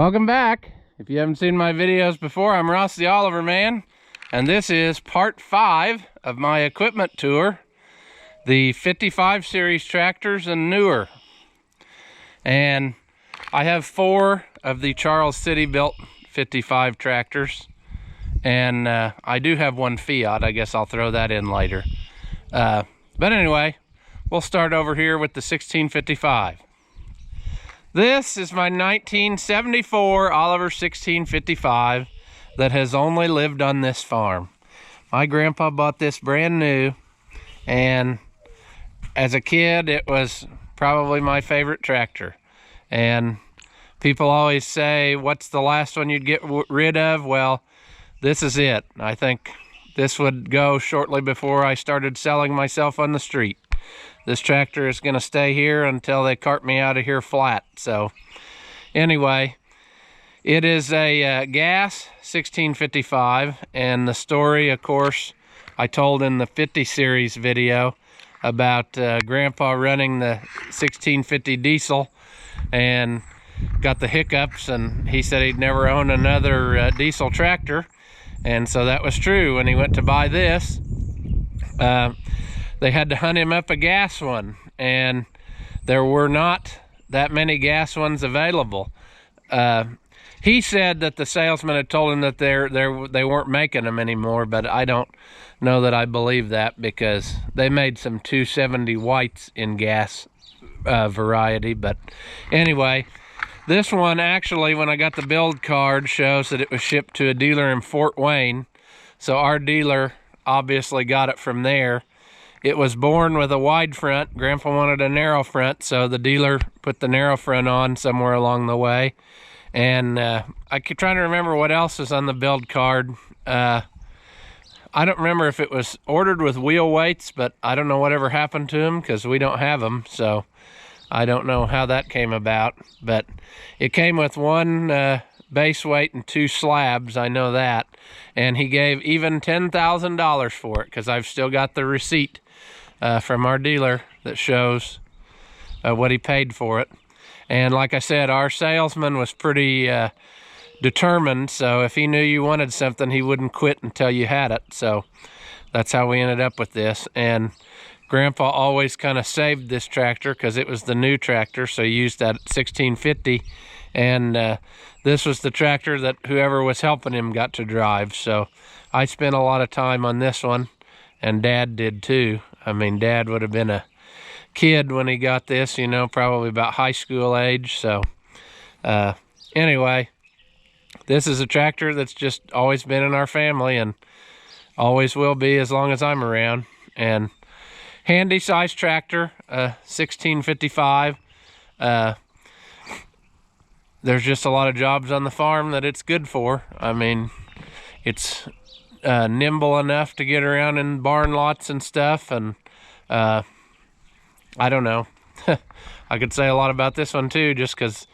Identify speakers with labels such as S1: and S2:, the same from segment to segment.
S1: Welcome back. If you haven't seen my videos before, I'm Ross the Oliver Man, and this is part 5 of my equipment tour, the 55 series tractors and newer. And I have 4 of the Charles City built 55 tractors, and I do have one Fiat. I guess I'll throw that in later. But anyway, we'll start over here with the 1655. This is my 1974 Oliver 1655 that has only lived on this farm. My grandpa bought this brand new, and as a kid it was probably my favorite tractor. And people always say, what's the last one you'd get rid of? Well, this is it. I think this would go shortly before I started selling myself on the street. This tractor is going to stay here until they cart me out of here flat. So anyway, it is a gas 1655, and the story, of course, I told in the 50 series video about Grandpa running the 1650 diesel and got the hiccups, and he said he'd never own another diesel tractor. And so that was true. When he went to buy this, they had to hunt him up a gas one, and there were not that many gas ones available. He said that the salesman had told him that they weren't making them anymore, but I don't know that I believe that, because they made some 270 whites in gas variety. But anyway, this one actually, when I got the build card, shows that it was shipped to a dealer in Fort Wayne. So our dealer obviously got it from there. It was born with a wide front. Grandpa wanted a narrow front, so the dealer put the narrow front on somewhere along the way. And I keep trying to remember what else is on the build card. I don't remember if it was ordered with wheel weights, but I don't know whatever happened to them, because we don't have them. So I don't know how that came about. But it came with one base weight and 2 slabs, I know that. And he gave even $10,000 for it, because I've still got the receipt from our dealer that shows what he paid for it. And like I said, our salesman was pretty determined, so if he knew you wanted something, he wouldn't quit until you had it. So that's how we ended up with this. And Grandpa always kind of saved this tractor because it was the new tractor, so he used that 1650. And this was the tractor that whoever was helping him got to drive. So I spent a lot of time on this one, and Dad did too. I mean, Dad would have been a kid when he got this, you know, probably about high school age. So anyway, this is a tractor that's just always been in our family and always will be as long as I'm around. And handy size tractor, 1655. There's just a lot of jobs on the farm that it's good for. I mean, it's nimble enough to get around in barn lots and stuff. And I don't know. I could say a lot about this one too, just because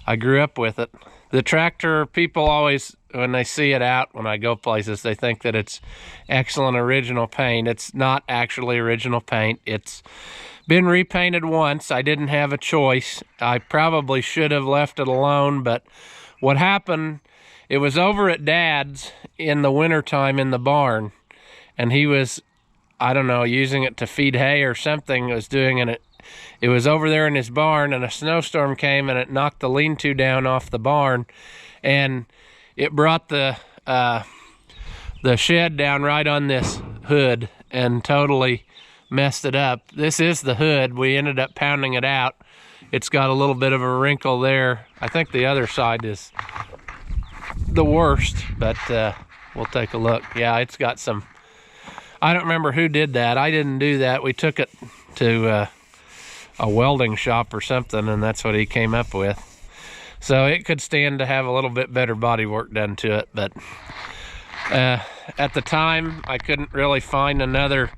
S1: I grew up with it. The tractor, people always, when they see it out, when I go places, they think that it's excellent original paint. It's not actually original paint. It's been repainted once. I didn't have a choice. I probably should have left it alone, but what happened, it was over at Dad's in the wintertime in the barn, and he was, I don't know, using it to feed hay or something. It was doing it. It was over there in his barn, and a snowstorm came and it knocked the lean-to down off the barn, and it brought the shed down right on this hood and totally messed it up. This is the hood. We ended up pounding it out. It's got a little bit of a wrinkle there. I think the other side is the worst, but we'll take a look. Yeah, it's got some, I don't remember who did that. I didn't do that. We took it to a welding shop or something, and that's what he came up with. So it could stand to have a little bit better body work done to it. But at the time, I couldn't really find another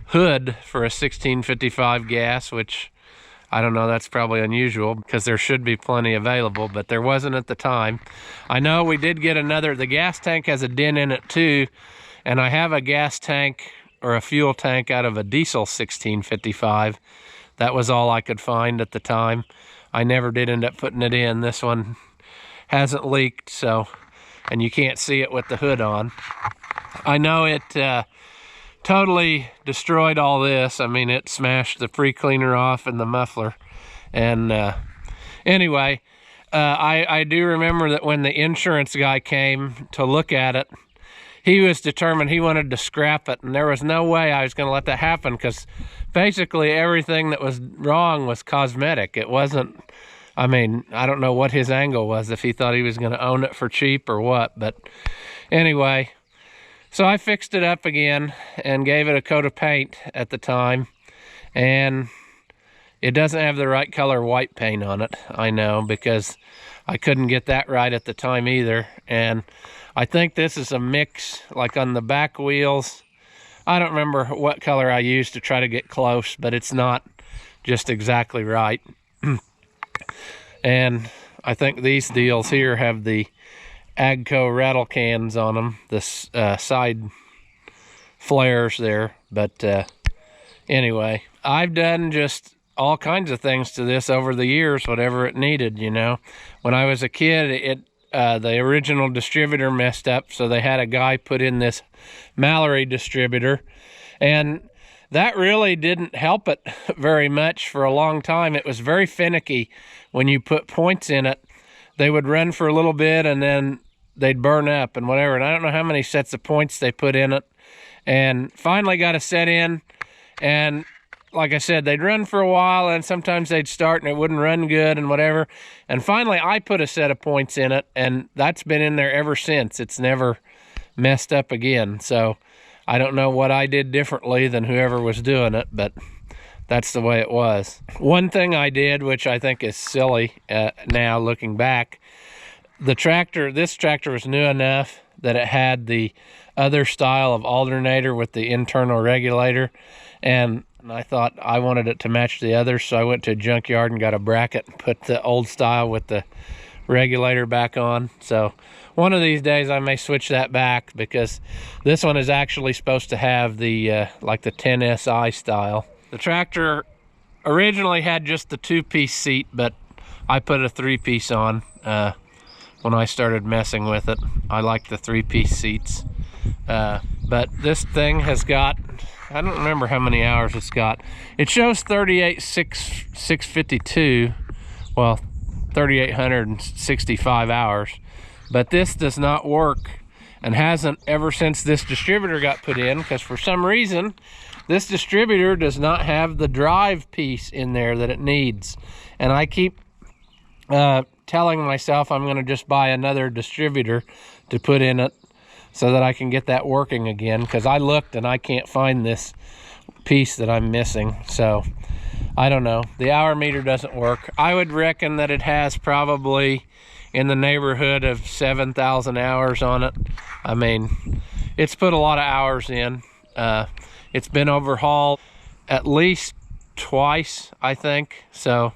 S1: hood for a 1655 gas, which I don't know, that's probably unusual because there should be plenty available, but there wasn't at the time. I know we did get another, the gas tank has a dent in it too, and I have a gas tank or a fuel tank out of a diesel 1655. That was all I could find at the time. I never did end up putting it in. This one hasn't leaked, so, and you can't see it with the hood on. I know it totally destroyed all this. I mean, it smashed the free cleaner off and the muffler. And anyway, I do remember that when the insurance guy came to look at it, he was determined he wanted to scrap it, and there was no way I was going to let that happen, because basically everything that was wrong was cosmetic. It wasn't, I mean, I don't know what his angle was, if he thought he was going to own it for cheap or what, but anyway, so I fixed it up again and gave it a coat of paint at the time, and it doesn't have the right color white paint on it, I know, because I couldn't get that right at the time either. And I think this is a mix, like on the back wheels. I don't remember what color I used to try to get close, but it's not just exactly right. And I think these deals here have the AGCO rattle cans on them, the side flares there. But anyway, I've done just all kinds of things to this over the years, whatever it needed, you know. When I was a kid, the original distributor messed up, so they had a guy put in this Mallory distributor, and that really didn't help it very much for a long time. It was very finicky when you put points in it. They would run for a little bit and then they'd burn up and whatever, and I don't know how many sets of points they put in it, and finally got a set in, and like I said, they'd run for a while, and sometimes they'd start and it wouldn't run good and whatever. And finally, I put a set of points in it, and that's been in there ever since. It's never messed up again. So I don't know what I did differently than whoever was doing it, but that's the way it was. One thing I did, which I think is silly now looking back, this tractor was new enough that it had the other style of alternator with the internal regulator, and I thought I wanted it to match the others, so I went to a junkyard and got a bracket and put the old style with the regulator back on. So one of these days I may switch that back, because this one is actually supposed to have the like the 10SI style. The tractor originally had just the 2-piece seat, but I put a 3-piece on when I started messing with it. I like the 3-piece seats. But this thing has got, I don't remember how many hours it's got. It shows 38,652, well, 3,865 hours. But this does not work, and hasn't ever since this distributor got put in, because for some reason, this distributor does not have the drive piece in there that it needs. And I keep telling myself I'm going to just buy another distributor to put in it, so that I can get that working again, because I looked and I can't find this piece that I'm missing. So I don't know, the hour meter doesn't work. I would reckon that it has probably in the neighborhood of 7,000 hours on it. I mean, it's put a lot of hours in. It's been overhauled at least twice, I think, so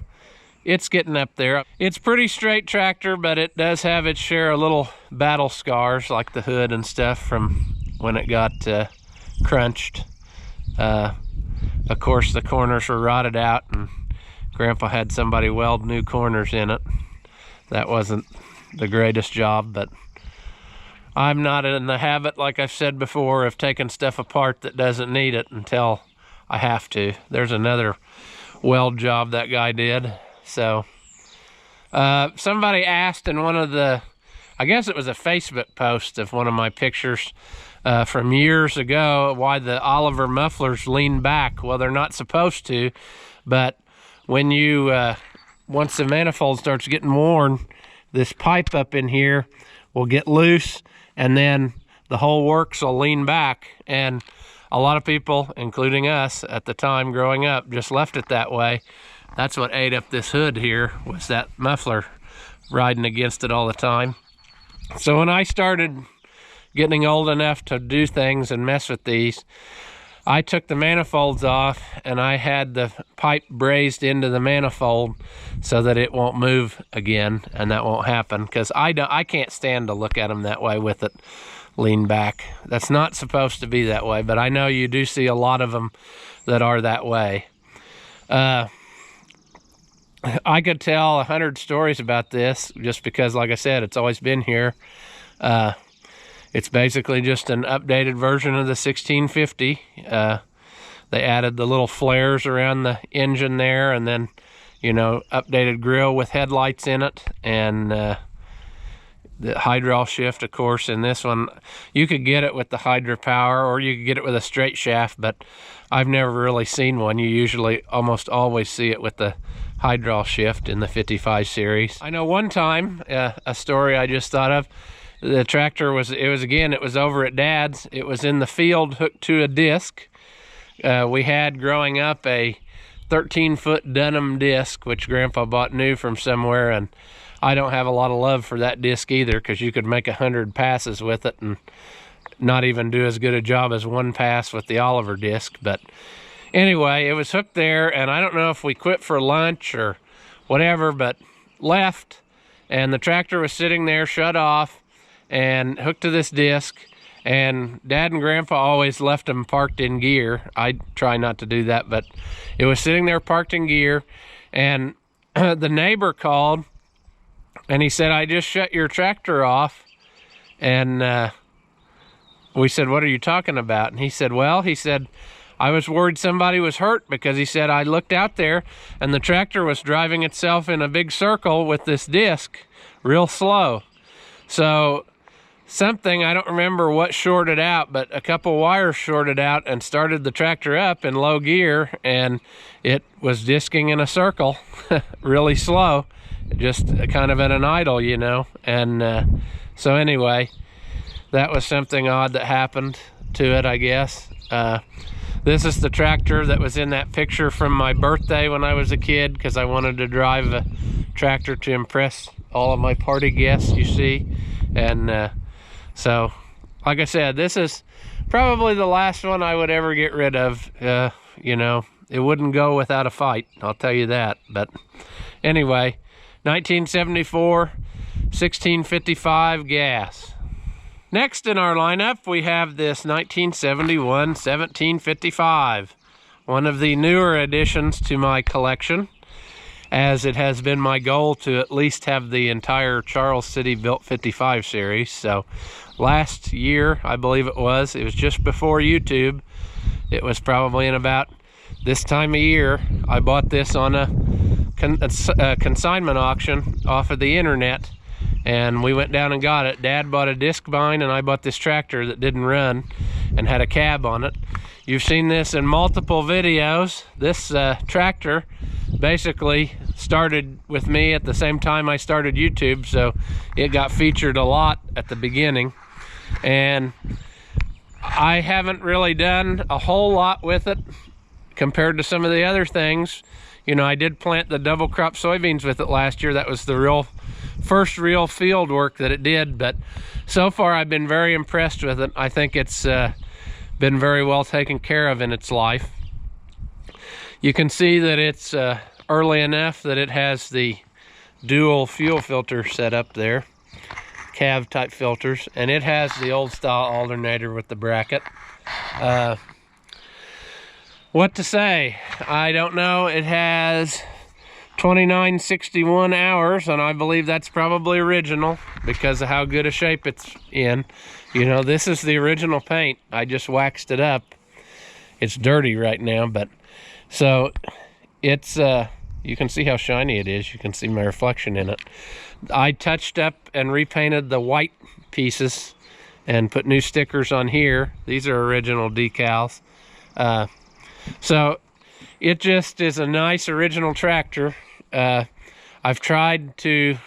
S1: it's getting up there. It's pretty straight tractor, but it does have its share of little battle scars, like the hood and stuff from when it got crunched. Of course, the corners were rotted out, and Grandpa had somebody weld new corners in it. That wasn't the greatest job, but I'm not in the habit, like I've said before, of taking stuff apart that doesn't need it until I have to. There's another weld job that guy did. So somebody asked in one of the, I guess it was a Facebook post of one of my pictures from years ago, why the Oliver mufflers lean back. Well, they're not supposed to, but when you once the manifold starts getting worn, this pipe up in here will get loose, and then the whole works will lean back. And a lot of people, including us at the time growing up, just left it that way. That's what ate up this hood here, was that muffler riding against it all the time. So when I started getting old enough to do things and mess with these, I took the manifolds off, and I had the pipe brazed into the manifold so that it won't move again, and that won't happen, because I can't stand to look at them that way with it lean back. That's not supposed to be that way, but I know you do see a lot of them that are that way. I could tell 100 stories about this just because, like I said, it's always been here. It's basically just an updated version of the 1650. They added the little flares around the engine there, and then, you know, updated grill with headlights in it, and the hydraulic shift, of course. In this one, you could get it with the hydro power, or you could get it with a straight shaft, but I've never really seen one. You usually almost always see it with the hydraulic shift in the 55 series. I know one time, a story I just thought of, the tractor was over at Dad's. It was in the field hooked to a disc. We had, growing up, a 13-foot Dunham disc, which Grandpa bought new from somewhere, and I don't have a lot of love for that disc either, because you could make 100 passes with it and not even do as good a job as one pass with the Oliver disc. But anyway, it was hooked there, and I don't know if we quit for lunch or whatever, but left, and the tractor was sitting there shut off and hooked to this disc. And Dad and Grandpa always left them parked in gear. I try not to do that, but it was sitting there parked in gear. And the neighbor called, and he said, "I just shut your tractor off." And we said, "What are you talking about?" And he said, "Well," he said, "I was worried somebody was hurt," because he said, "I looked out there and the tractor was driving itself in a big circle with this disc real slow." So something, I don't remember what shorted out, but a couple wires shorted out and started the tractor up in low gear, and it was disking in a circle really slow, just kind of at an idle, you know. And so anyway, that was something odd that happened to it, I guess. This is the tractor that was in that picture from my birthday when I was a kid, because I wanted to drive a tractor to impress all of my party guests, you see. And so, like I said, this is probably the last one I would ever get rid of. You know, it wouldn't go without a fight, I'll tell you that. But anyway, 1974 1655 gas. Next in our lineup, we have this 1971 1755, one of the newer additions to my collection, as it has been my goal to at least have the entire Charles City built 55 series. So last year, I believe it was just before YouTube. It was probably in about this time of year. I bought this on a consignment auction off of the internet, and we went down and got it. Dad bought a disc bind, and I bought this tractor that didn't run and had a cab on it. You've seen this in multiple videos. This tractor basically started with me at the same time I started YouTube, so it got featured a lot at the beginning. And I haven't really done a whole lot with it compared to some of the other things. You know, I did plant the double crop soybeans with it last year. That was the first real field work that it did, but so far I've been very impressed with it. I think it's been very well taken care of in its life. You can see that it's early enough that it has the dual fuel filter set up there, cab type filters, and it has the old style alternator with the bracket. What to say? I don't know. It has 2961 hours, and I believe that's probably original because of how good a shape it's in. You know, this is the original paint. I just waxed it up. It's dirty right now, but so it's you can see how shiny it is. You can see my reflection in it. I touched up and repainted the white pieces and put new stickers on here. These are original decals. So it just is a nice original tractor. I've tried to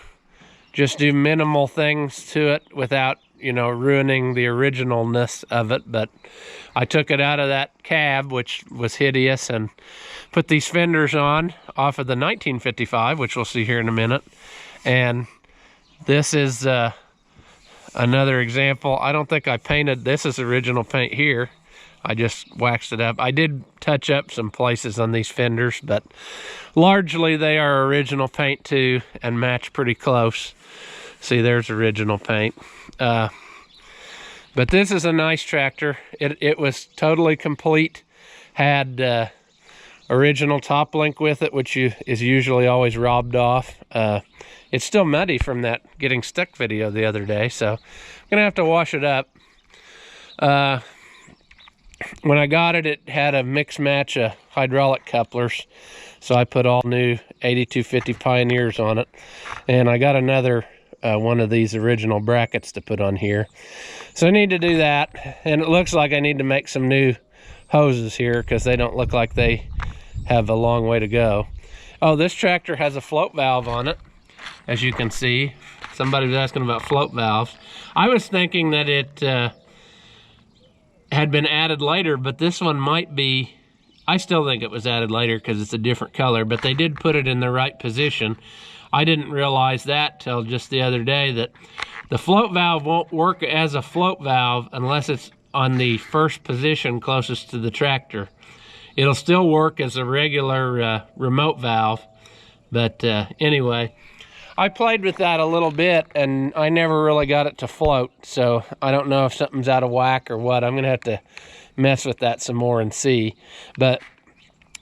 S1: just do minimal things to it without, you know, ruining the originalness of it, but I took it out of that cab, which was hideous, and put these fenders on off of the 1955, which we'll see here in a minute. And this is another example. I don't think I painted, this is original paint here. I just waxed it up. I did touch up some places on these fenders, but largely they are original paint too, and match pretty close. See, there's original paint. But this is a nice tractor. It was totally complete. Had original top link with it, which is usually always robbed off. It's still muddy from that getting stuck video the other day, so I'm gonna have to wash it up. When I got it, it had a mix match of hydraulic couplers, so I put all new 8250 Pioneers on it, and I got another one of these original brackets to put on here. So I need to do that, and it looks like I need to make some new hoses here because they don't look like they have a long way to go. Oh, this tractor has a float valve on it, as you can see. Somebody was asking about float valves. I was thinking that it had been added later, but this one might be, I still think it was added later because it's a different color, but they did put it in the right position. I didn't realize that till just the other day, that the float valve won't work as a float valve unless it's on the first position closest to the tractor. It'll still work as a regular remote valve, but anyway, I played with that a little bit and I never really got it to float, so I don't know if something's out of whack or what. I'm gonna have to mess with that some more and see. But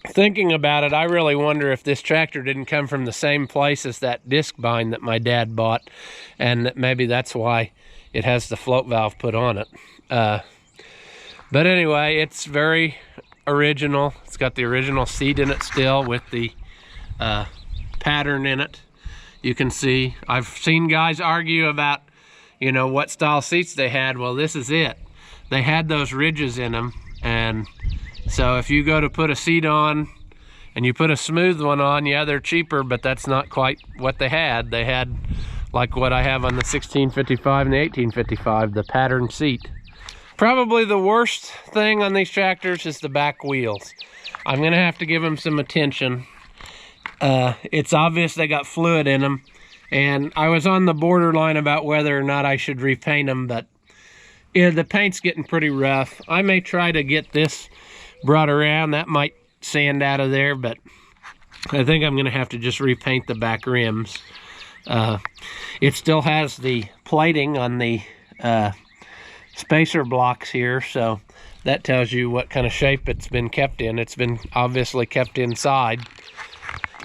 S1: thinking about it, I really wonder if this tractor didn't come from the same place as that disc bind that my dad bought, and that maybe that's why it has the float valve put on it. But anyway, it's very original. It's got the original seat in it still with the pattern in it. You can see, I've seen guys argue about, you know, what style seats they had. Well, this is it. They had those ridges in them, and so if you go to put a seat on and you put a smooth one on, yeah, they're cheaper, but that's not quite what they had. They had, like what I have on the 1655 and the 1855, the pattern seat. Probably the worst thing on these tractors is the back wheels. I'm gonna have to give them some attention. It's obvious they got fluid in them, and I was on the borderline about whether or not I should repaint them, but yeah, the paint's getting pretty rough. I may try to get this brought around. That might sand out of there, but I think I'm gonna have to just repaint the back rims. It still has the plating on the spacer blocks here, so that tells you what kind of shape it's been kept in. It's been obviously kept inside.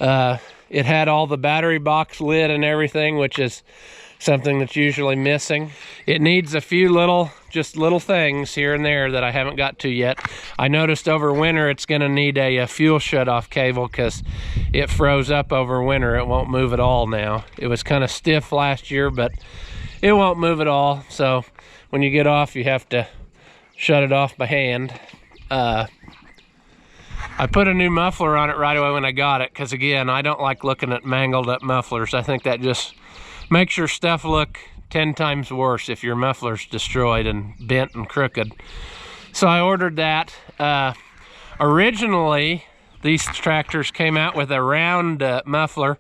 S1: It had all the battery box lid and everything, which is something that's usually missing. It needs a few little things here and there that I haven't got to yet. I noticed over winter it's going to need a fuel shutoff cable because it froze up over winter. It won't move at all now. It was kind of stiff last year, but it won't move at all. So when you get off, you have to shut it off by hand. I put a new muffler on it right away when I got it because, again, I don't like looking at mangled up mufflers. I think that just makes your stuff look 10 times worse if your muffler's destroyed and bent and crooked. So I ordered that. Originally, these tractors came out with a round muffler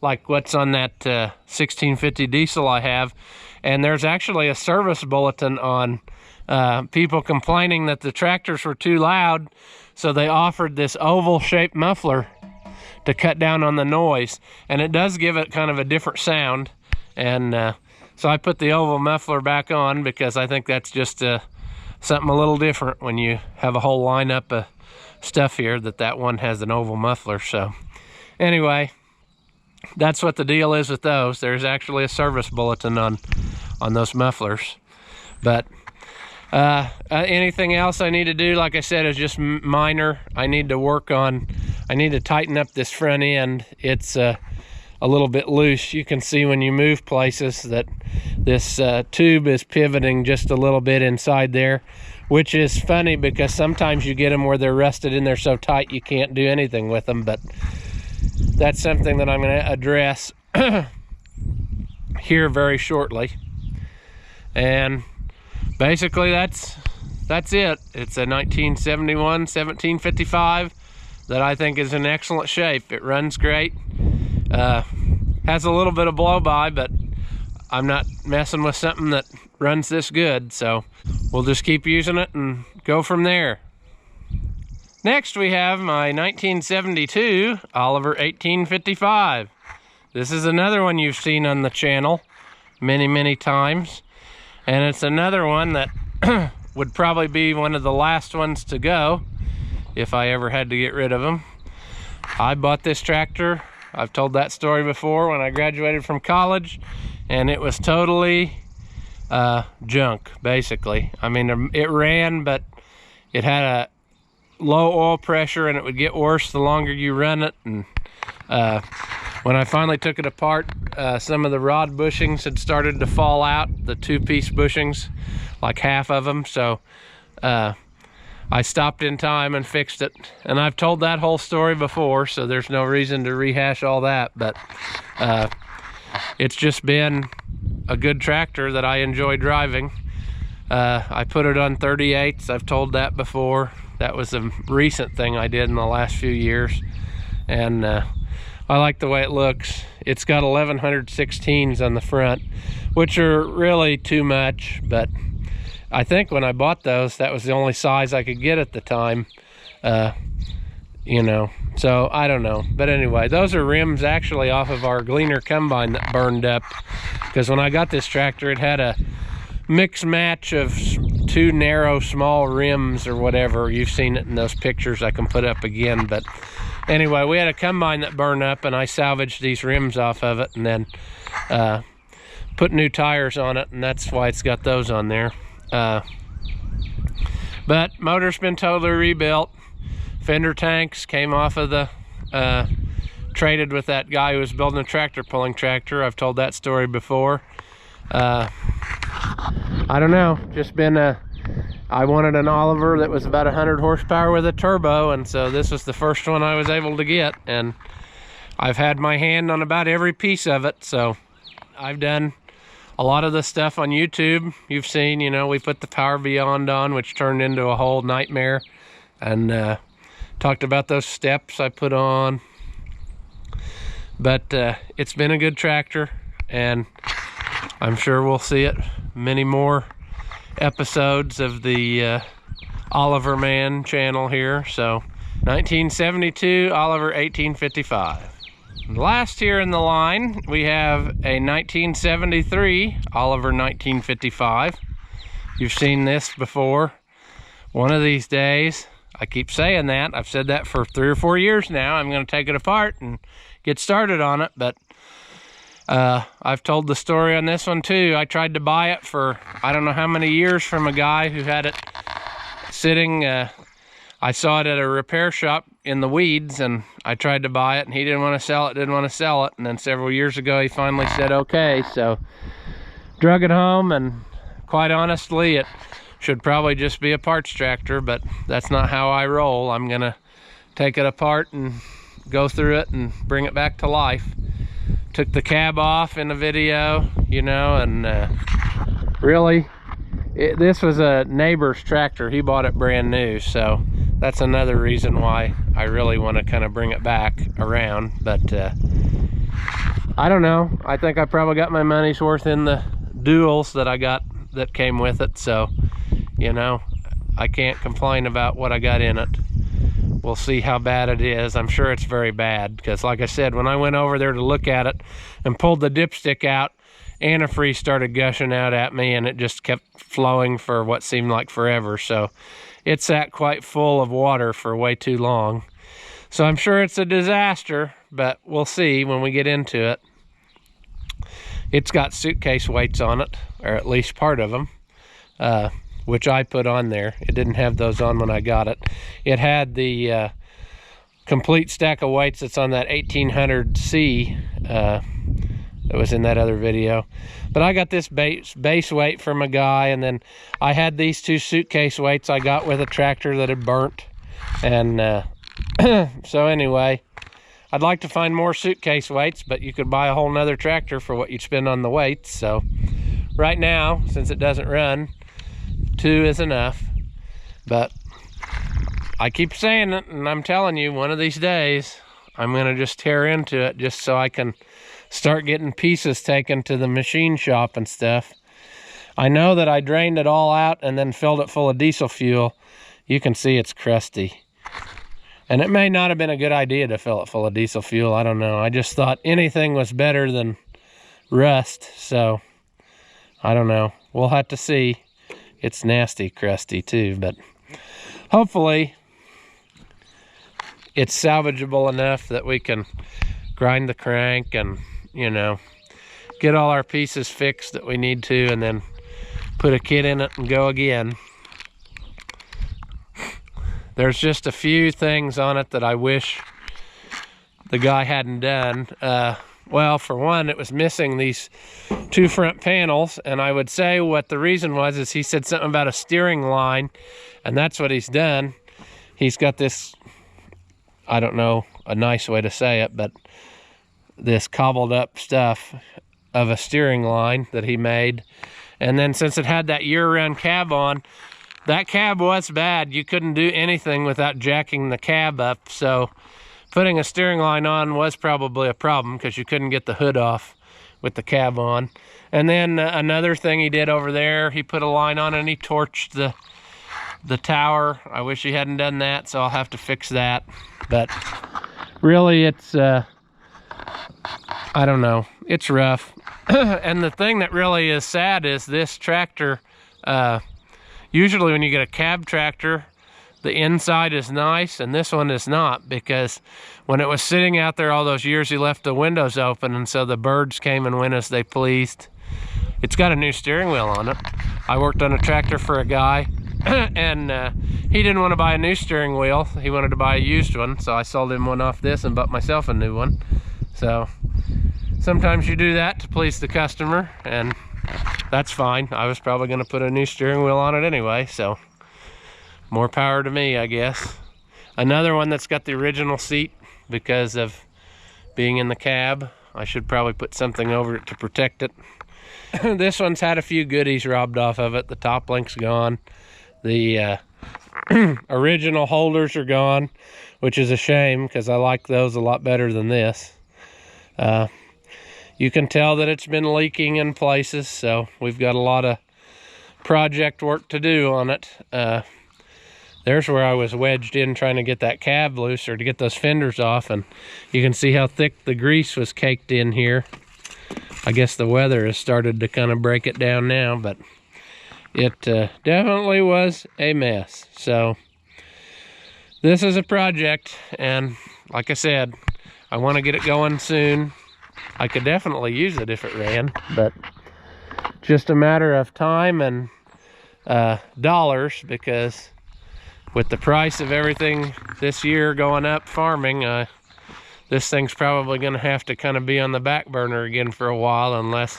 S1: like what's on that 1650 diesel I have, and there's actually a service bulletin on people complaining that the tractors were too loud, so they offered this oval shaped muffler to cut down on the noise, and it does give it kind of a different sound. And so I put the oval muffler back on because I think that's just something a little different when you have a whole lineup of stuff here, that one has an oval muffler. So anyway, that's what the deal is with those. There's actually a service bulletin on those mufflers. But anything else I need to do, like I said, is just minor. I need to tighten up this front end. It's a little bit loose. You can see when you move places that this tube is pivoting just a little bit inside there, which is funny because sometimes you get them where they're rusted in there so tight you can't do anything with them. But that's something that I'm going to address here very shortly. And basically that's it. It's a 1971 1755 that I think is in excellent shape. It runs great. Has a little bit of blow by, but I'm not messing with something that runs this good, so we'll just keep using it and go from there. Next we have my 1972 Oliver 1855. This is another one you've seen on the channel many times, and it's another one that would probably be one of the last ones to go if I ever had to get rid of them. I bought this tractor. I've told that story before, when I graduated from college, and it was totally junk, basically. I mean, it ran, but it had a low oil pressure, and it would get worse the longer you run it. And when I finally took it apart, some of the rod bushings had started to fall out, the two-piece bushings, like half of them. So I stopped in time and fixed it. And I've told that whole story before, so there's no reason to rehash all that. But it's just been a good tractor that I enjoy driving. I put it on 38s. I've told that before. That was a recent thing I did in the last few years. And I like the way it looks. It's got 1116s on the front, which are really too much, but I think when I bought those, that was the only size I could get at the time. You know, so I don't know. But anyway, those are rims actually off of our Gleaner combine that burned up, because when I got this tractor, it had a mix match of two narrow small rims or whatever. You've seen it in those pictures I can put up again. But anyway, we had a combine that burned up, and I salvaged these rims off of it and then put new tires on it, and that's why it's got those on there. But motor's been totally rebuilt. Fender tanks came off of the traded with that guy who was building a tractor pulling tractor. I've told that story before. I don't know, just been I wanted an Oliver that was about 100 horsepower with a turbo, and so this was the first one I was able to get, and I've had my hand on about every piece of it. So I've done a lot of the stuff on YouTube. You've seen, you know, we put the Power Beyond on, which turned into a whole nightmare, and talked about those steps I put on. But it's been a good tractor, and I'm sure we'll see it many more episodes of the Oliver Man channel here. So 1972 Oliver 1855. Last here in the line, we have a 1973 Oliver 1955. You've seen this before. One of these days, I keep saying that, I've said that for 3 or 4 years now, I'm going to take it apart and get started on it. But I've told the story on this one too. I tried to buy it for I don't know how many years from a guy who had it sitting. I saw it at a repair shop in the weeds, and I tried to buy it, and he didn't want to sell it, and then several years ago he finally said okay. So drug it home, and quite honestly, it should probably just be a parts tractor, but that's not how I roll. I'm gonna take it apart and go through it and bring it back to life. Took the cab off in the video, you know, and really, this was a neighbor's tractor. He bought it brand new, so that's another reason why I really want to kind of bring it back around. But I don't know. I think I probably got my money's worth in the duals that I got that came with it. So, you know, I can't complain about what I got in it. We'll see how bad it is. I'm sure it's very bad, because like I said, when I went over there to look at it and pulled the dipstick out, antifreeze started gushing out at me, and it just kept flowing for what seemed like forever. So it sat quite full of water for way too long. So I'm sure it's a disaster, but we'll see when we get into it. It's got suitcase weights on it, or at least part of them, which I put on there. It didn't have those on when I got it. It had the complete stack of weights that's on that 1800C that was in that other video. But I got this base weight from a guy, and then I had these 2 suitcase weights I got with a tractor that had burnt. And so anyway, I'd like to find more suitcase weights, but you could buy a whole nother tractor for what you'd spend on the weights. So right now, since it doesn't run, 2 is enough. But I keep saying it, and I'm telling you, one of these days I'm gonna just tear into it just so I can start getting pieces taken to the machine shop and stuff. I know that I drained it all out and then filled it full of diesel fuel. You can see it's crusty, and it may not have been a good idea to fill it full of diesel fuel. I don't know. I just thought anything was better than rust, so I don't know. We'll have to see. It's nasty crusty too, but hopefully it's salvageable enough that we can grind the crank and, you know, get all our pieces fixed that we need to, and then put a kit in it and go again. There's just a few things on it that I wish the guy hadn't done. Well, for one, it was missing these 2 front panels, and I would say what the reason was is he said something about a steering line, and that's what he's done. He's got this, I don't know a nice way to say it, but this cobbled up stuff of a steering line that he made. And then since it had that year-round cab on, that cab was bad. You couldn't do anything without jacking the cab up, so putting a steering line on was probably a problem because you couldn't get the hood off with the cab on. And then another thing he did over there, he put a line on and he torched the tower. I wish he hadn't done that, so I'll have to fix that. But really, it's I don't know, it's rough. And the thing that really is sad is this tractor, usually when you get a cab tractor, the inside is nice, and this one is not, because when it was sitting out there all those years, he left the windows open, and so the birds came and went as they pleased. It's got a new steering wheel on it. I worked on a tractor for a guy, and he didn't want to buy a new steering wheel. He wanted to buy a used one, so I sold him one off this and bought myself a new one. So sometimes you do that to please the customer, and that's fine. I was probably going to put a new steering wheel on it anyway, so more power to me, I guess. Another one that's got the original seat because of being in the cab. I should probably put something over it to protect it. This one's had a few goodies robbed off of it. The top link's gone. The original holders are gone, which is a shame because I like those a lot better than this. You can tell that it's been leaking in places, so we've got a lot of project work to do on it. There's where I was wedged in trying to get that cab loose, or to get those fenders off, and you can see how thick the grease was caked in here. I guess the weather has started to kind of break it down now, but it definitely was a mess. So this is a project, and like I said, I want to get it going soon. I could definitely use it if it ran, but just a matter of time and dollars, because with the price of everything this year going up farming, this thing's probably going to have to kind of be on the back burner again for a while, unless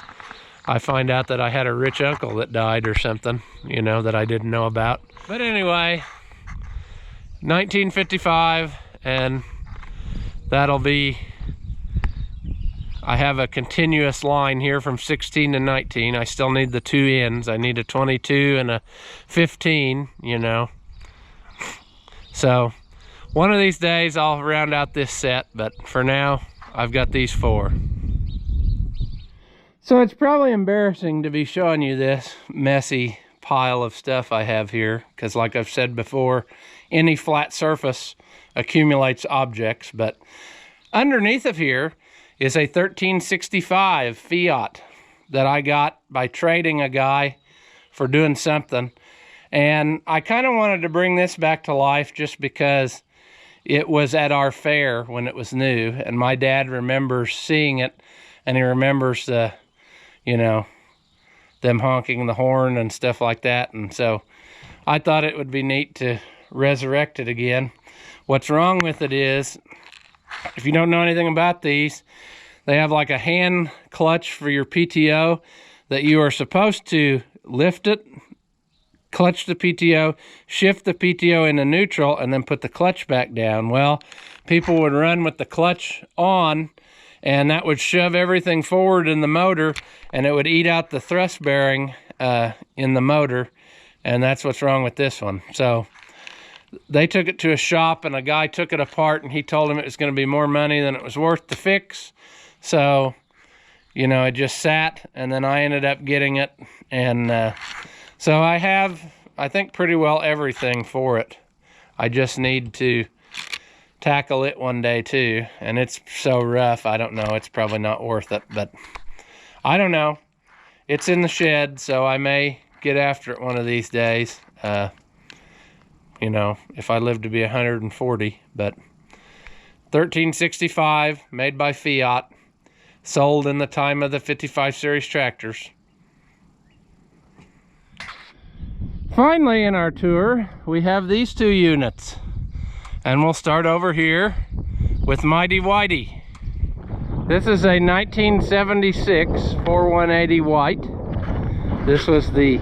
S1: I find out that I had a rich uncle that died or something, you know, that I didn't know about. But anyway, 1955, and that'll be, I have a continuous line here from 16 to 19. I still need the 2 ends. I need a 22 and a 15, you know. So one of these days I'll round out this set, but for now I've got these 4. So it's probably embarrassing to be showing you this messy pile of stuff I have here, because like I've said before, any flat surface accumulates objects. But underneath of here is a 1365 Fiat that I got by trading a guy for doing something. And I kind of wanted to bring this back to life just because it was at our fair when it was new, and my dad remembers seeing it, and he remembers the, you know, them honking the horn and stuff like that. And so I thought it would be neat to resurrect it again. What's wrong with it is, if you don't know anything about these, they have like a hand clutch for your PTO that you are supposed to lift it, clutch the PTO, shift the PTO into neutral, and then put the clutch back down. Well, people would run with the clutch on, and that would shove everything forward in the motor, and it would eat out the thrust bearing in the motor, and that's what's wrong with this one. So they took it to a shop, and a guy took it apart, and he told him it was going to be more money than it was worth to fix. So, you know, it just sat, and then I ended up getting it, and so I have, I think, pretty well everything for it. I just need to tackle it one day too, and it's so rough, I don't know, it's probably not worth it, but I don't know. It's in the shed, so I may get after it one of these days, you know, if I live to be 140, but 1365, made by Fiat, sold in the time of the 55 series tractors. Finally in our tour, we have these two units. And we'll start over here with Mighty Whitey. This is a 1976 4180 white. This was the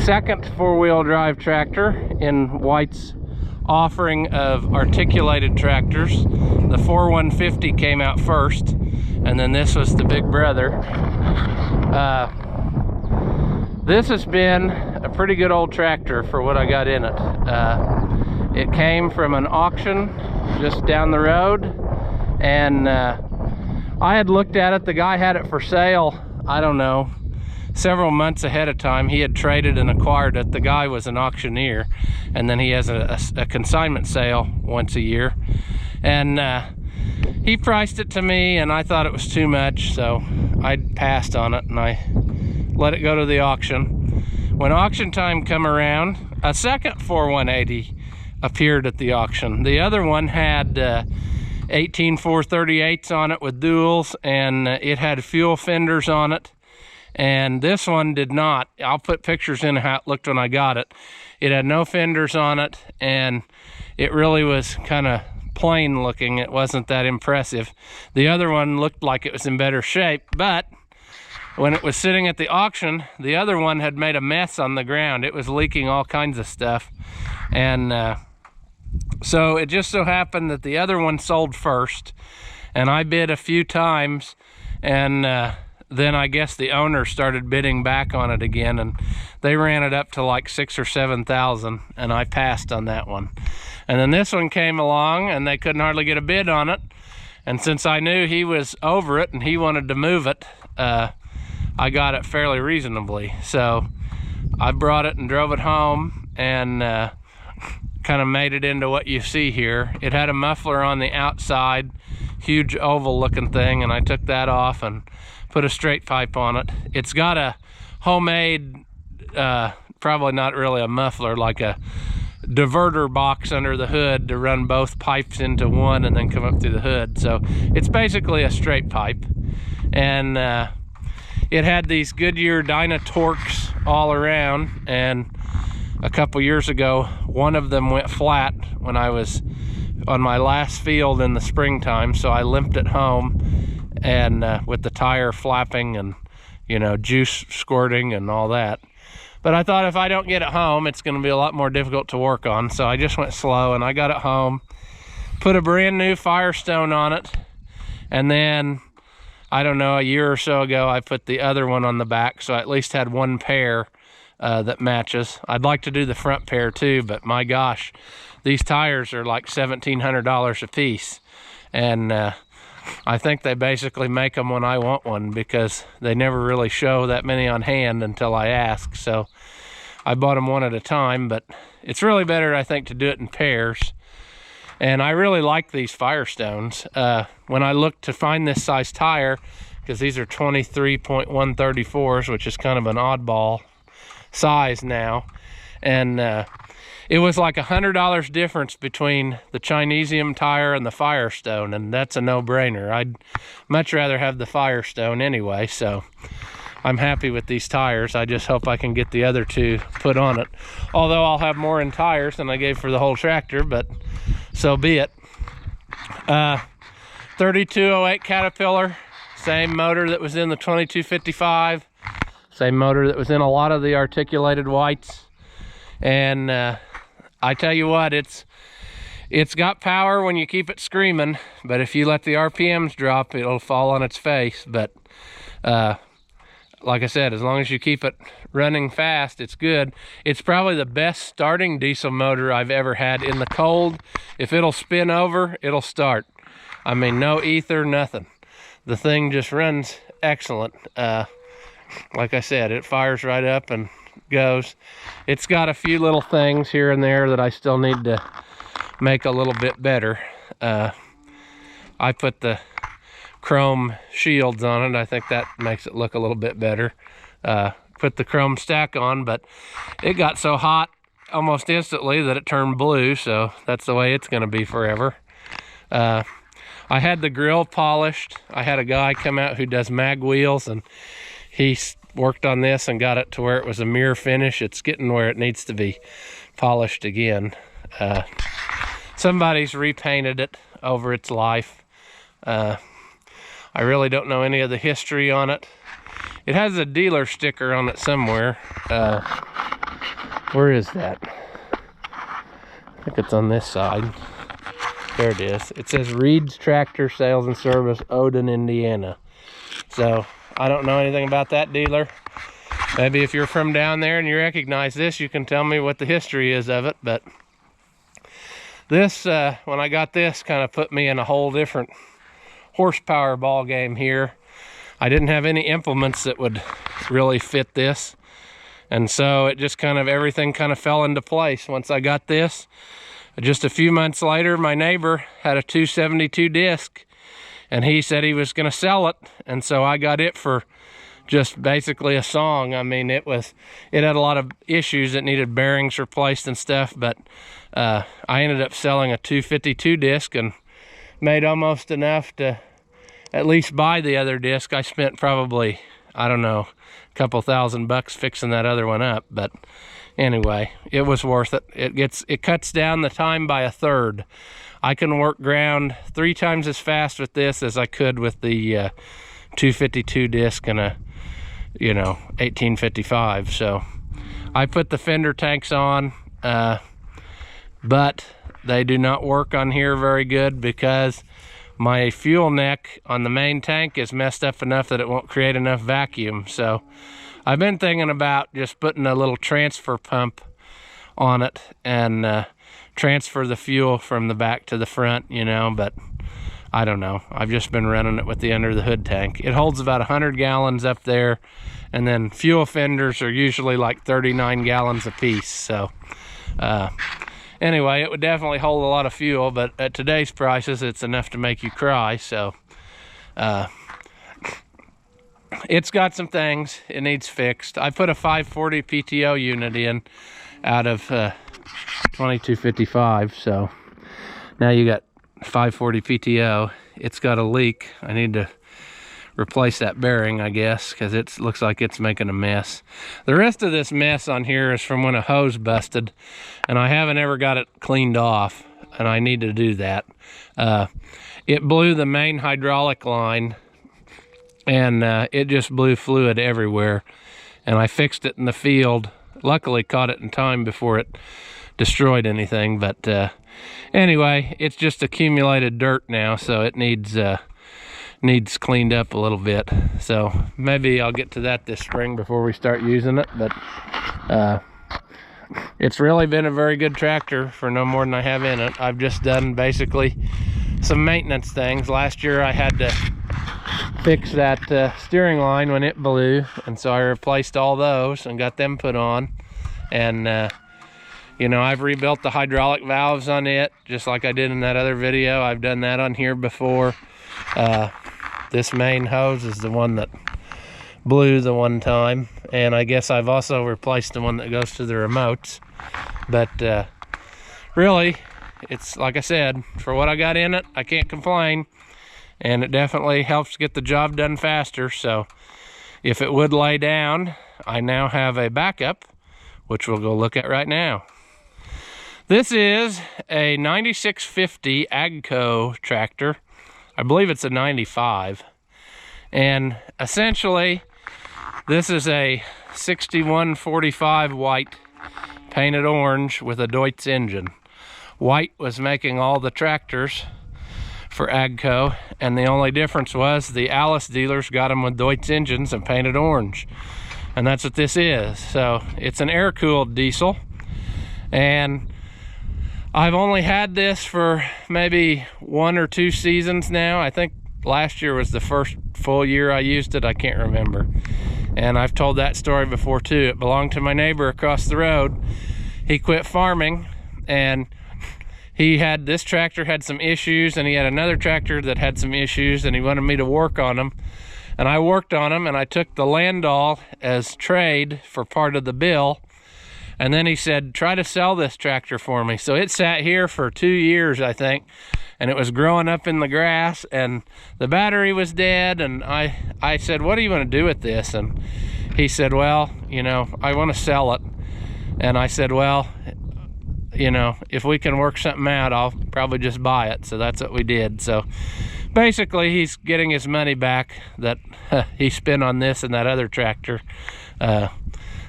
S1: second four-wheel drive tractor in White's offering of articulated tractors. The 4150 came out first, and then this was the big brother. This has been a pretty good old tractor for what I got in it. It came from an auction just down the road, and I had looked at it. The guy had it for sale, I don't know, several months ahead of time. He had traded and acquired it. The guy was an auctioneer, and then he has a consignment sale once a year. And he priced it to me, and I thought it was too much, so I passed on it, and I let it go to the auction. When auction time come around, a second 4180 appeared at the auction. The other one had 18 438s on it with duals, and it had fuel fenders on it. And this one did not. I'll put pictures in how it looked when I got it. It had no fenders on it, and it really was kind of plain looking. It wasn't that impressive. The other one looked like it was in better shape, but when it was sitting at the auction, the other one had made a mess on the ground. It was leaking all kinds of stuff. And so it just so happened that the other one sold first, and I bid a few times, and then I guess the owner started bidding back on it again, and they ran it up to like 6,000 or 7,000, and I passed on that one. And then this one came along, and they couldn't hardly get a bid on it. And since I knew he was over it and he wanted to move it, I got it fairly reasonably. So I brought it and drove it home, and kind of made it into what you see here. It had a muffler on the outside, huge oval looking thing, and I took that off and put a straight pipe on it. It's got a homemade, probably not really a muffler, like a diverter box under the hood to run both pipes into one and then come up through the hood. So it's basically a straight pipe. And it had these Goodyear Dynatorques all around, and a couple years ago, one of them went flat when I was on my last field in the springtime, so I limped it home, and with the tire flapping and, you know, juice squirting and all that. But I thought if I don't get it home, it's going to be a lot more difficult to work on, so I just went slow, and I got it home, put a brand new Firestone on it, and then, I don't know, a year or so ago, I put the other one on the back, so I at least had one pair that matches. I'd like to do the front pair too, but my gosh, these tires are like $1,700 a piece, and I think they basically make them when I want one, because they never really show that many on hand until I ask. So I bought them one at a time, but it's really better, I think, to do it in pairs. And I really like these Firestones. When I looked to find this size tire, because these are 23.134s, which is kind of an oddball size now, and it was like $100 difference between the Chinesium tire and the Firestone, and that's a no-brainer. I'd much rather have the Firestone anyway, so I'm happy with these tires. I just hope I can get the other two put on it, although I'll have more in tires than I gave for the whole tractor, but so be it. 3208 Caterpillar, same motor that was in the 2255, same motor that was in a lot of the articulated whites. And I tell you what, it's got power when you keep it screaming, but if you let the RPMs drop, it'll fall on its face. But like I said, as long as you keep it running fast, it's good. It's probably the best starting diesel motor I've ever had in the cold. If it'll spin over, it'll start. I mean, no ether, nothing. The thing just runs excellent. Like I said, it fires right up and goes. It's got a few little things here and there that I still need to make a little bit better. I put the chrome shields on it. I think that makes it look a little bit better. Put the chrome stack on, but it got so hot almost instantly that it turned blue, so that's the way it's going to be forever. I had the grill polished. I had a guy come out who does mag wheels, and he worked on this and got it to where it was a mirror finish. It's getting where it needs to be polished again. Somebody's repainted it over its life. I really don't know any of the history on it. It has a dealer sticker on it somewhere. Where is that? I think it's on this side. There it is. It says Reed's Tractor Sales and Service, Odin, Indiana. So I don't know anything about that dealer. Maybe if you're from down there and you recognize this, you can tell me what the history is of it. But this, when I got this, kind of put me in a whole different horsepower ball game here. I didn't have any implements that would really fit this. And so it just kind of, everything kind of fell into place once I got this. Just a few months later, my neighbor had a 272 disc, and he said he was going to sell it. And so I got it for just basically a song. I mean, it had a lot of issues that needed bearings replaced and stuff, but I ended up selling a 252 disc and made almost enough to at least buy the other disc. I spent probably, I don't know, a couple $1,000 fixing that other one up, but anyway, it was worth it. It cuts down the time by 1/3. I can work ground 3 times as fast with this as I could with the 252 disc and a 1855. So I put the fender tanks on, but they do not work on here very good because my fuel neck on the main tank is messed up enough that it won't create enough vacuum. So I've been thinking about just putting a little transfer pump on it and transfer the fuel from the back to the front, but I don't know. I've just been running it with the under the hood tank. It holds about 100 gallons up there, and then fuel fenders are usually like 39 gallons a piece. So anyway, it would definitely hold a lot of fuel, but at today's prices, it's enough to make you cry. So it's got some things it needs fixed. I put a 540 PTO unit in out of 2255, so now you got 540 PTO. It's got a leak. I need to replace that bearing, I guess, because it looks like it's making a mess. The rest of this mess on here is from when a hose busted, and I haven't ever got it cleaned off, and I need to do that. It blew the main hydraulic line, and it just blew fluid everywhere, and I fixed it in the field. Luckily caught it in time before it destroyed anything, but anyway, it's just accumulated dirt now, so it needs cleaned up a little bit. So maybe I'll get to that this spring before we start using it, but it's really been a very good tractor for no more than I have in it. I've just done basically some maintenance things. Last year I had to fix that steering line when it blew, and so I replaced all those and got them put on. And I've rebuilt the hydraulic valves on it just like I did in that other video. I've done that on here before. This main hose is the one that blew the one time, and I guess I've also replaced the one that goes to the remotes. But really, it's like I said, for what I got in it, I can't complain. And it definitely helps get the job done faster. So if it would lay down, I now have a backup, which we'll go look at right now. This is a 9650 AGCO tractor. I believe it's a 95. And essentially, this is a 6145 white painted orange with a Deutz engine. White was making all the tractors for AGCO, and the only difference was the Allis dealers got them with Deutz engines and painted orange, and that's what this is. So it's an air-cooled diesel, and I've only had this for maybe 1 or 2 seasons now. I think last year was the first full year I used it. I can't remember, and I've told that story before too. It belonged to my neighbor across the road. He quit farming, and this tractor had some issues, and he had another tractor that had some issues, and he wanted me to work on them. And I worked on them, and I took the Landau as trade for part of the bill. And then he said, try to sell this tractor for me. So it sat here for 2 years, I think. and it was growing up in the grass, and the battery was dead. And I said, what do you want to do with this? And he said, well, you know, I want to sell it. And I said, well, you know, if we can work something out, I'll probably just buy it. So that's what we did. So basically he's getting his money back that he spent on this and that other tractor.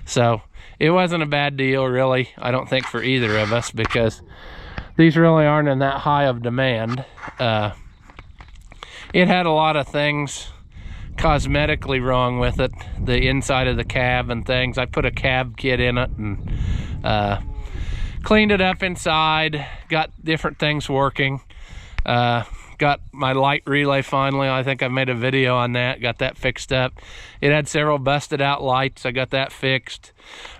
S1: So it wasn't a bad deal, really, I don't think, for either of us, because these really aren't in that high of demand. It had a lot of things cosmetically wrong with it, the inside of the cab and things. I put a cab kit in it and cleaned it up inside, got different things working. Got my light relay finally. I think I made a video on that, got that fixed up. It had several busted out lights. I got that fixed.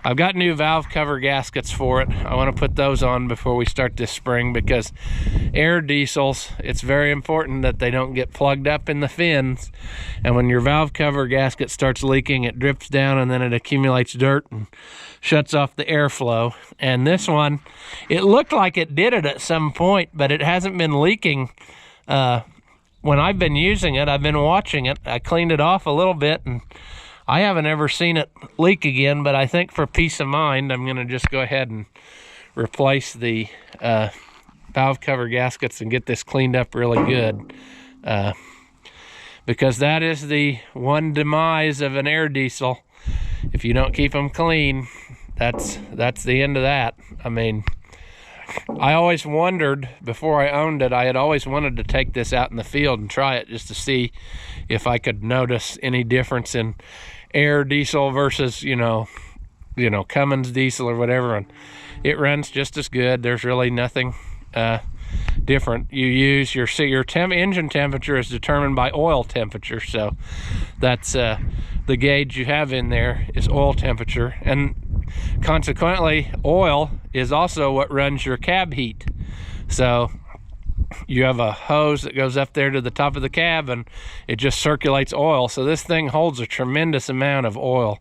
S1: I've got new valve cover gaskets for it. I want to put those on before we start this spring, because air diesels, it's very important that they don't get plugged up in the fins. And when your valve cover gasket starts leaking, it drips down and then it accumulates dirt and shuts off the airflow. And this one, it looked like it did it at some point, but it hasn't been leaking. When I've been using it, I've been watching it. I cleaned it off a little bit, and I haven't ever seen it leak again. But I think for peace of mind, I'm going to just go ahead and replace the valve cover gaskets and get this cleaned up really good, because that is the one demise of an air diesel. If you don't keep them clean, that's the end of that. I mean, I always wondered, before I owned it, I had always wanted to take this out in the field and try it, just to see if I could notice any difference in air diesel versus, you know, Cummins diesel or whatever. And it runs just as good. There's really nothing different. You use your engine temperature is determined by oil temperature, so that's the gauge you have in there is oil temperature, and consequently oil is also what runs your cab heat. So you have a hose that goes up there to the top of the cab, and it just circulates oil. So this thing holds a tremendous amount of oil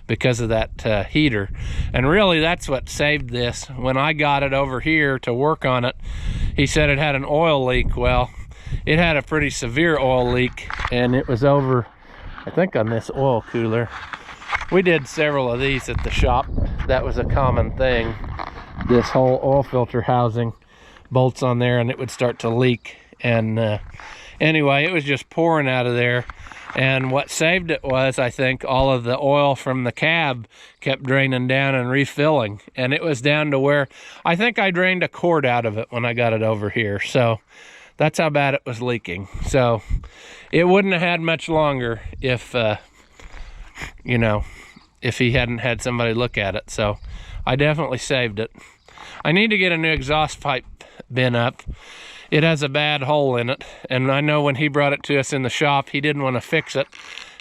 S1: because of that heater. And really, that's what saved this. When I got it over here to work on it, he said it had an oil leak. Well, it had a pretty severe oil leak, and it was over, I think, on this oil cooler. We did several of these at the shop. That was a common thing. This whole oil filter housing bolts on there, and it would start to leak. And anyway, it was just pouring out of there. And what saved it was, I think, all of the oil from the cab kept draining down and refilling. And it was down to where I think I drained a quart out of it when I got it over here. So that's how bad it was leaking. So it wouldn't have had much longer if, you know, if he hadn't had somebody look at it. So I definitely saved it. I need to get a new exhaust pipe bin up. It has a bad hole in it, and I know when he brought it to us in the shop, he didn't want to fix it.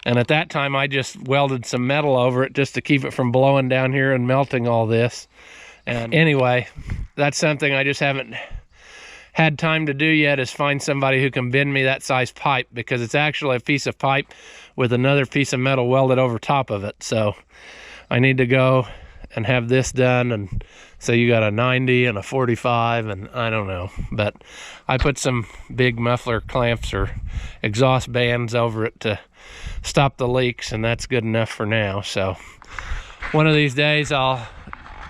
S1: And at that time, I just welded some metal over it just to keep it from blowing down here and melting all this. And anyway, that's something I just haven't had time to do yet, is find somebody who can bend me that size pipe, because it's actually a piece of pipe with another piece of metal welded over top of it. So I need to go and have this done. And so you got a 90 and a 45, and I don't know, but I put some big muffler clamps or exhaust bands over it to stop the leaks, and that's good enough for now. So one of these days I'll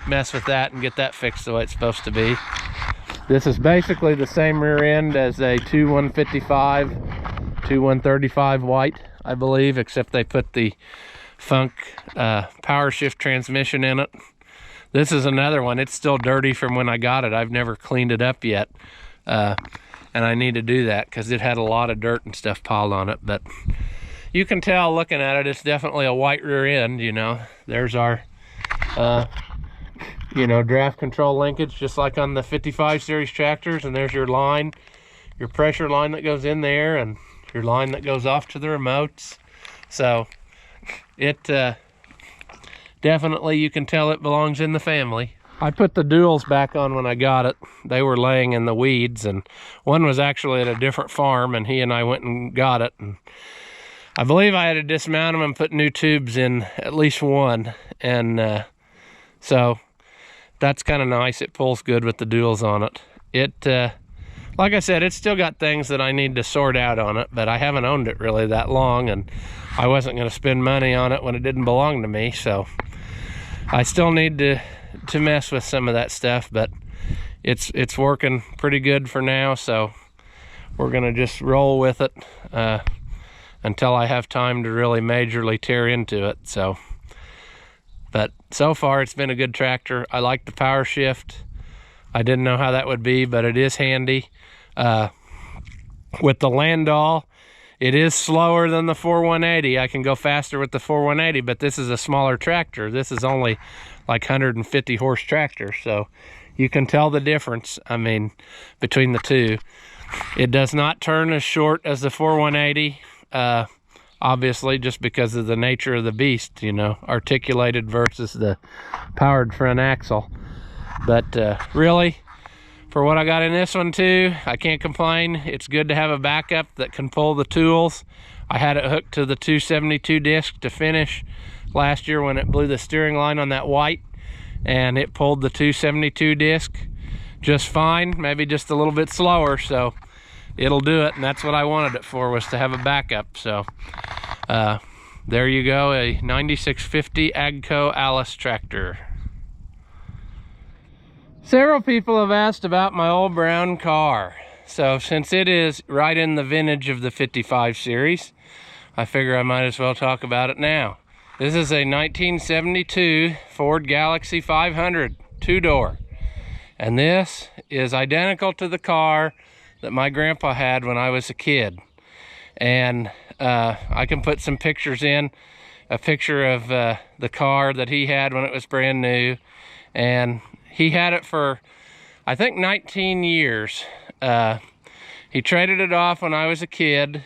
S1: mess with that and get that fixed the way it's supposed to be. This is basically the same rear end as a 2155, 2135 white, I believe, except they put the Funk power shift transmission in it. This is another one. It's still dirty from when I got it. I've never cleaned it up yet, and I need to do that because it had a lot of dirt and stuff piled on it. But you can tell looking at it, it's definitely a white rear end. You know, there's our you know, draft control linkage, just like on the 55 series tractors. And there's your line, your pressure line that goes in there, and your line that goes off to the remotes. So it definitely, you can tell it belongs in the family. I put the duals back on when I got it. They were laying in the weeds, and one was actually at a different farm, and he and I went and got it. And I believe I had to dismount them and put new tubes in at least one. And so that's kind of nice. It pulls good with the duals on it. It like I said, it's still got things that I need to sort out on it, but I haven't owned it really that long, and I wasn't going to spend money on it when it didn't belong to me, so I still need to mess with some of that stuff, but it's working pretty good for now, so we're going to just roll with it until I have time to really majorly tear into it. So, but so far it's been a good tractor. I like the power shift. I didn't know how that would be, but it is handy. With the Landau, it is slower than the 4180. I can go faster with the 4180, but this is a smaller tractor. This is only like 150 horse tractor, so you can tell the difference, I mean, between the two. It does not turn as short as the 4180, obviously, just because of the nature of the beast, you know, articulated versus the powered front axle. But really, for what I got in this one too, I can't complain. It's good to have a backup that can pull the tools. I had it hooked to the 272 disc to finish last year when it blew the steering line on that white, and it pulled the 272 disc just fine, maybe just a little bit slower, so it'll do it, and that's what I wanted it for, was to have a backup. So there you go, a 9650 AGCO Allis tractor. Several people have asked about my old brown car. So since it is right in the vintage of the 55 series, I figure I might as well talk about it now. This is a 1972 Ford Galaxie 500 two-door. And this is identical to the car that my grandpa had when I was a kid. And I can put some pictures in, a picture of the car that he had when it was brand new. And he had it for, I think, 19 years. He traded it off when I was a kid,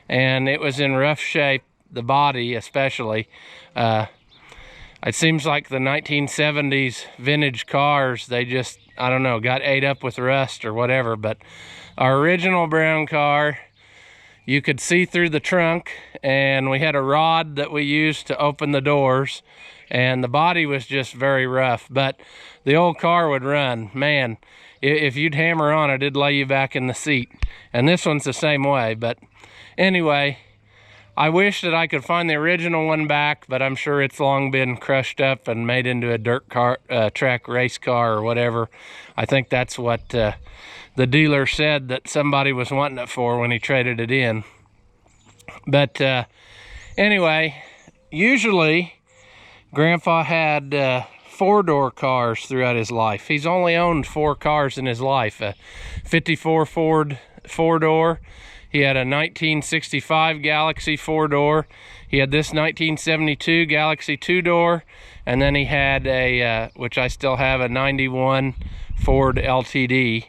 S1: and it was in rough shape, the body especially. It seems like the 1970s vintage cars, they just, I don't know, got ate up with rust or whatever. But our original brown car, you could see through the trunk, and we had a rod that we used to open the doors, and the body was just very rough, but the old car would run. Man, if you'd hammer on it, it'd lay you back in the seat. And this one's the same way. But anyway, I wish that I could find the original one back, but I'm sure it's long been crushed up and made into a dirt car, track race car or whatever. I think that's what the dealer said that somebody was wanting it for when he traded it in. But anyway, usually Grandpa had four-door cars throughout his life. He's only owned 4 cars in his life. A 54 Ford four-door. He had a 1965 Galaxie four-door. He had this 1972 Galaxie two-door. And then he had a, which I still have, a 91 Ford LTD,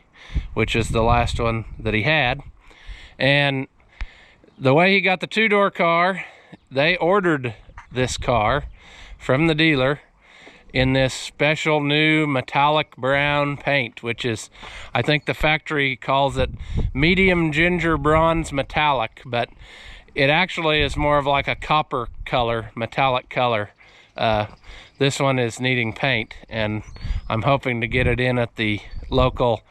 S1: which is the last one that he had. And the way he got the two-door car, they ordered this car from the dealer in this special new metallic brown paint, which is, I think the factory calls it medium ginger bronze metallic, but it actually is more of like a copper color, metallic color. This one is needing paint, and I'm hoping to get it in at the local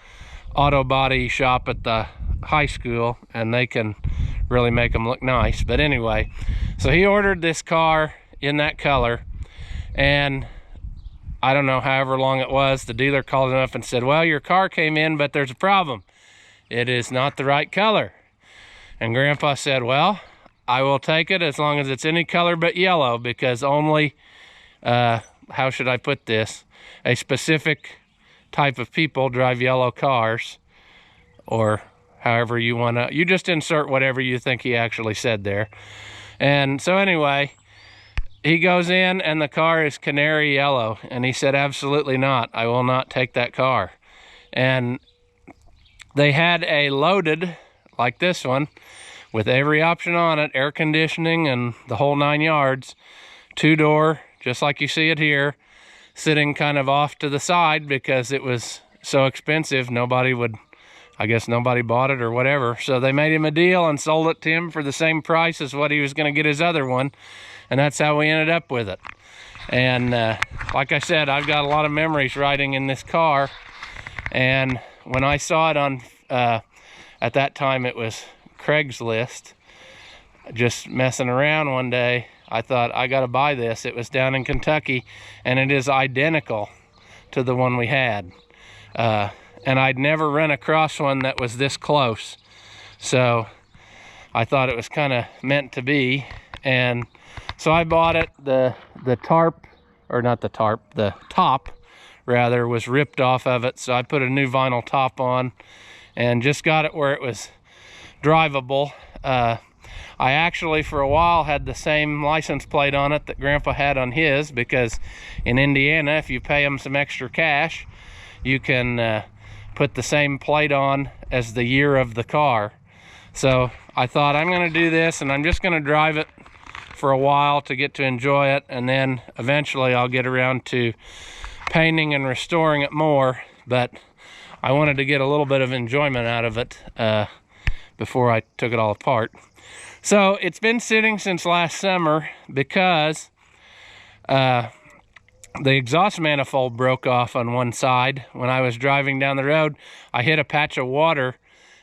S1: auto body shop at the high school, and they can really make them look nice. But anyway, so he ordered this car in that color, and I don't know, however long it was, the dealer called him up and said, well, your car came in, but there's a problem. It is not the right color. And Grandpa said, well, I will take it as long as it's any color but yellow, because only, how should I put this? A specific type of people drive yellow cars, or however you want to, you just insert whatever you think he actually said there. And so anyway, he goes in and the car is canary yellow, and he said, absolutely not, I will not take that car. And they had a loaded, like this one, with every option on it, air conditioning and the whole 9 yards, two-door, just like you see it here, sitting kind of off to the side because it was so expensive, nobody would, I guess nobody bought it or whatever. So they made him a deal and sold it to him for the same price as what he was going to get his other one. And that's how we ended up with it. And like I said, I've got a lot of memories riding in this car. And when I saw it on At that time it was Craigslist. Just messing around one day, I thought, I gotta buy this. It was down in Kentucky, and it is identical to the one we had. And I'd never run across one that was this close. So I thought it was kind of meant to be. And so I bought it. The tarp, or not the tarp, the top rather, was ripped off of it. So I put a new vinyl top on and just got it where it was drivable. I actually, for a while, had the same license plate on it that Grandpa had on his, because in Indiana, if you pay them some extra cash, you can put the same plate on as the year of the car. So I thought, I'm going to do this, and I'm just going to drive it for a while to get to enjoy it, and then eventually I'll get around to painting and restoring it more. But I wanted to get a little bit of enjoyment out of it before I took it all apart. So it's been sitting since last summer because the exhaust manifold broke off on one side. When I was driving down the road, I hit a patch of water,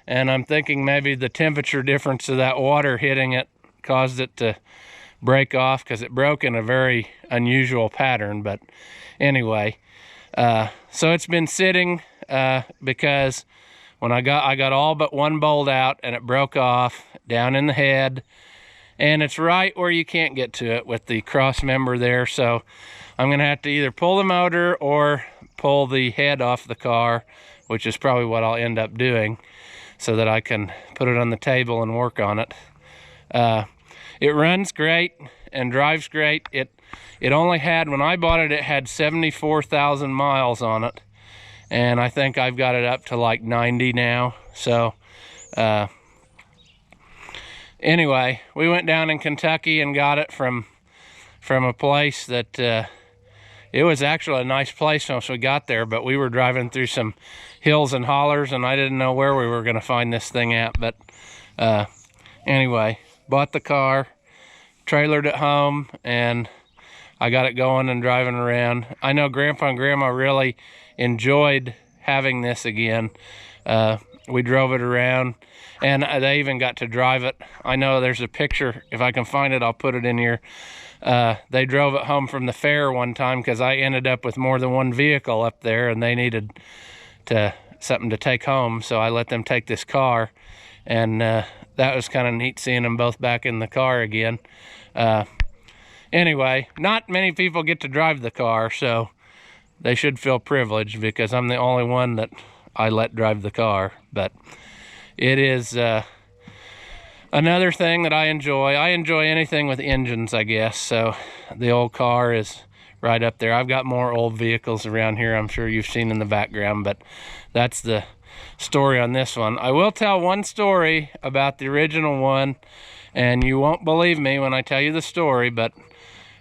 S1: and I'm thinking maybe the temperature difference of that water hitting it caused it to break off, because it broke in a very unusual pattern. But anyway, so it's been sitting because when I got all but one bolt out, and it broke off down in the head, and it's right where you can't get to it with the cross member there. So I'm gonna have to either pull the motor or pull the head off the car, which is probably what I'll end up doing, so that I can put it on the table and work on it. It runs great and drives great. It only had, when I bought it, it had 74,000 miles on it, and I think I've got it up to like 90 now. So anyway, we went down in Kentucky and got it from a place that it was actually a nice place once we got there, but we were driving through some hills and hollers, and I didn't know where we were going to find this thing at. But anyway, bought the car, trailered it home, and I got it going and driving around. I know Grandpa and Grandma really enjoyed having this again. We drove it around, and they even got to drive it. I know there's a picture. If I can find it, I'll put it in here. They drove it home from the fair one time, because I ended up with more than one vehicle up there, and they needed something to take home, so I let them take this car, and that was kind of neat seeing them both back in the car again. Anyway, not many people get to drive the car, so they should feel privileged, because I'm the only one that I let drive the car. But it is another thing that I enjoy. I enjoy anything with engines, I guess, so the old car is right up there. I've got more old vehicles around here I'm sure you've seen in the background, but that's the story on this one. I will tell one story about the original one, and you won't believe me when I tell you the story, but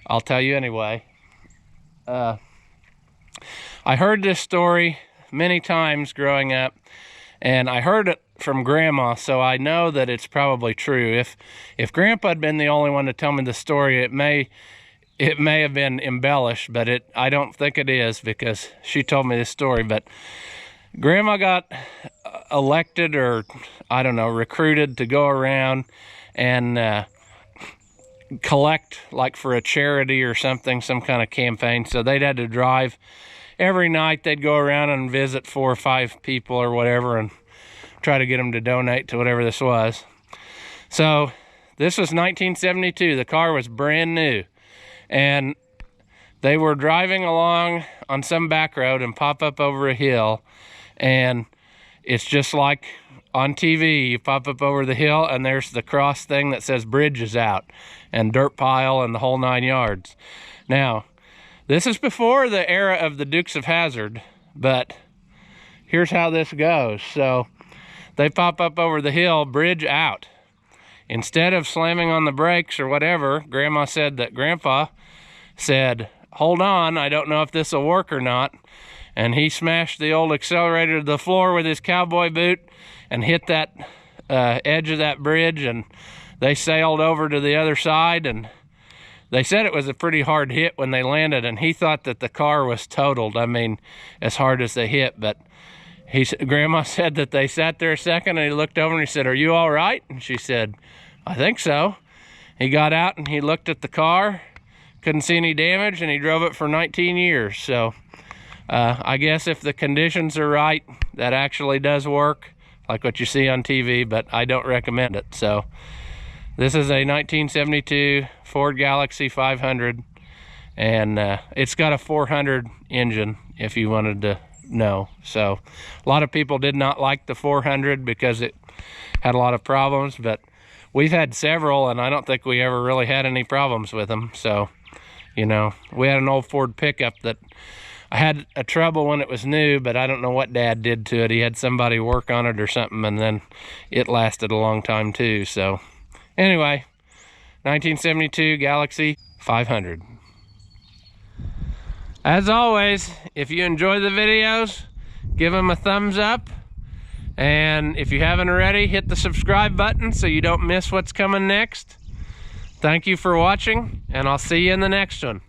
S1: I'll tell you anyway. I heard this story many times growing up, and I heard it from Grandma, so I know that it's probably true. If Grandpa had been the only one to tell me the story, it may have been embellished, but I don't think it is, because she told me this story. But Grandma got elected, or I don't know, recruited to go around and collect, like for a charity or something, some kind of campaign. So they'd had to drive every night. They'd go around and visit 4 or 5 people or whatever, and try to get them to donate to whatever this was. So this was 1972. The car was brand new, and they were driving along on some back road and pop up over a hill, and it's just like on TV. You pop up over the hill, and there's the cross thing that says bridge is out, and dirt pile, and the whole 9 yards. Now, this is before the era of the Dukes of Hazzard, but here's how this goes. So they pop up over the hill, bridge out. Instead of slamming on the brakes or whatever, Grandma said that Grandpa said, "Hold on, I don't know if this will work or not." And he smashed the old accelerator to the floor with his cowboy boot and hit that edge of that bridge, and they sailed over to the other side. And they said it was a pretty hard hit when they landed, and he thought that the car was totaled. I mean, as hard as they hit, but Grandma said that they sat there a second and he looked over and he said, "Are you all right?" And she said, "I think so." He got out and he looked at the car, couldn't see any damage, and he drove it for 19 years. So I guess if the conditions are right, that actually does work, like what you see on TV, but I don't recommend it. So this is a 1972 Ford Galaxie 500, and it's got a 400 engine, if you wanted to know. So a lot of people did not like the 400 because it had a lot of problems, but we've had several, and I don't think we ever really had any problems with them. So, you know, we had an old Ford pickup that I had a trouble when it was new, but I don't know what Dad did to it. He had somebody work on it or something, and then it lasted a long time too. So anyway, 1972 Galaxie 500. As always, if you enjoy the videos, give them a thumbs up. And if you haven't already, hit the subscribe button so you don't miss what's coming next. Thank you for watching, and I'll see you in the next one.